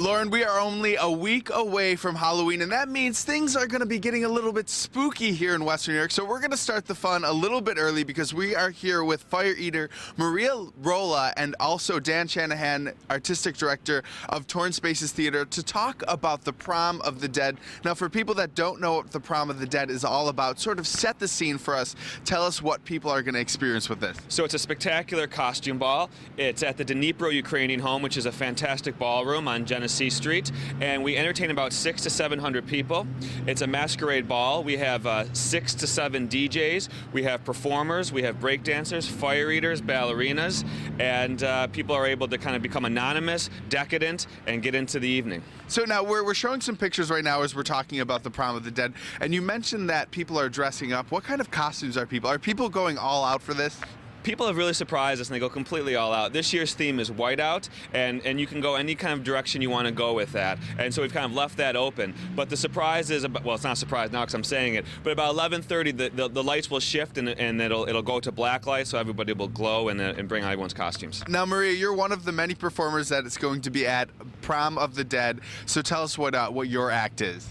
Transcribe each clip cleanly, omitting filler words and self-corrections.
Lauren, we are only a week away from Halloween, and that means things are going to be getting a little bit spooky here in Western New York. So we're going to start the fun a little bit early because we are here with fire eater Maria Rolla and also Dan Shanahan, artistic director of Torn Spaces Theater, to talk about the Prom of the Dead. Now, for people that don't know what the Prom of the Dead is all about, sort of set the scene for us. Tell us what people are going to experience with this. So it's a spectacular costume ball. It's at the Dnipro Ukrainian home, which is a fantastic ballroom on Genesee Street, and we entertain about 600 to 700 people. It's a masquerade ball. We have 6 to 7 DJs. We have performers. We have breakdancers, fire eaters, ballerinas, and people are able to kind of become anonymous, decadent, and get into the evening. So now we're showing some pictures right now as we're talking about the Prom of the Dead, and you mentioned that people are dressing up. What kind of costumes are people? Are people going all out for this? People have really surprised us, and they go completely all out. This year's theme is whiteout, and you can go any kind of direction you want to go with that. And so we've kind of left that open. But the surprise is, well, it's not a surprise now because I'm saying it, but about 11:30, the lights will shift, and it'll go to black light, so everybody will glow and bring out everyone's costumes. Now, Maria, you're one of the many performers that is going to be at Prom of the Dead. So tell us what your act is.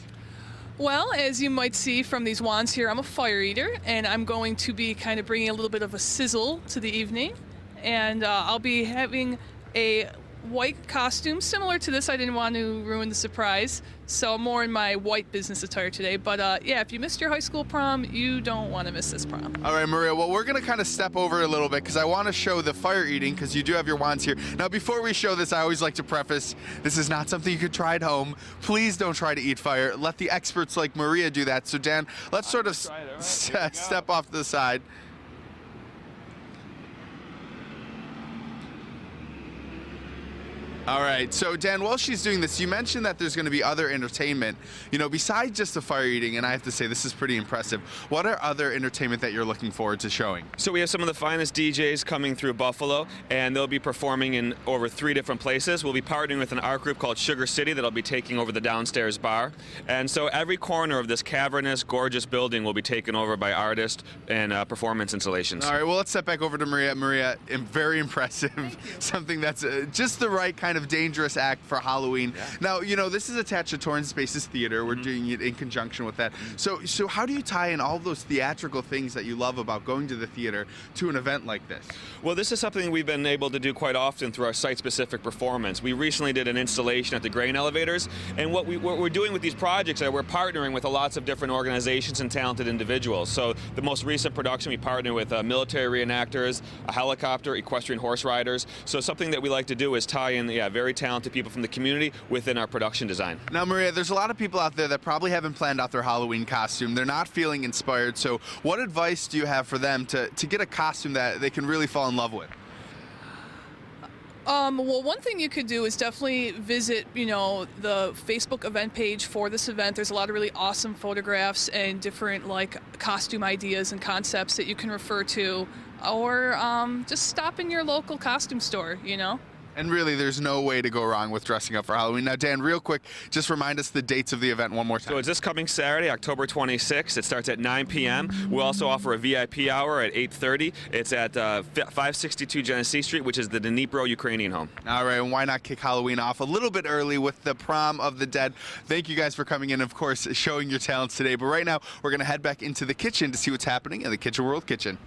Well, as you might see from these wands here, I'm a fire eater, and I'm going to be kind of bringing a little bit of a sizzle to the evening. And I'll be having a white costume similar to this. I didn't want to ruin the surprise, so I'm more in my white business attire today. But yeah, if you missed your high school prom, you don't want to miss this prom. All right, Maria, well, we're going to kind of step over a little bit because I want to show the fire eating because you do have your wands here. Now, before we show this, I always like to preface, this is not something you could try at home. Please don't try to eat fire. Let the experts like Maria do that. So, Dan, let's sort of step off to the side. All right, so Dan, while she's doing this, you mentioned that there's going to be other entertainment, you know, besides just the fire eating, and I have to say this is pretty impressive. What are other entertainment that you're looking forward to showing? So we have some of the finest DJs coming through Buffalo, and they'll be performing in over 3 different places. We'll be partnering with an art group called Sugar City that'll be taking over the downstairs bar. And so every corner of this cavernous, gorgeous building will be taken over by artists and performance installations. All right, well, let's step back over to Maria. Maria, very impressive. Something that's just the right kind of dangerous act for Halloween. Yeah. Now, you know, this is attached to Torn Spaces Theater. We're doing it in conjunction with that. So how do you tie in all those theatrical things that you love about going to the theater to an event like this? Well, this is something we've been able to do quite often through our site-specific performance. We recently did an installation at the grain elevators, and what we're doing with these projects is we're partnering with lots of different organizations and talented individuals. So the most recent production, we partnered with military reenactors, a helicopter, equestrian horse riders. So something that we like to do is tie in, very talented people from the community within our production design. Now, Maria, there's a lot of people out there that probably haven't planned out their Halloween costume. They're not feeling inspired. So what advice do you have for them to get a costume that they can really fall in love with? Well, one thing you could do is definitely visit, you know, the Facebook event page for this event. There's a lot of really awesome photographs and different, like, costume ideas and concepts that you can refer to, or just stop in your local costume store, you know? And really, there's no way to go wrong with dressing up for Halloween. Now, Dan, real quick, just remind us the dates of the event one more time. So it's this coming Saturday, October 26th. It starts at 9 p.m. We'll also offer a VIP hour at 8:30. It's at 562 Genesee Street, which is the Dnipro Ukrainian home. All right, and why not kick Halloween off a little bit early with the Prom of the Dead? Thank you guys for coming in, of course, showing your talents today. But right now, we're going to head back into the kitchen to see what's happening in the Kitchen World Kitchen.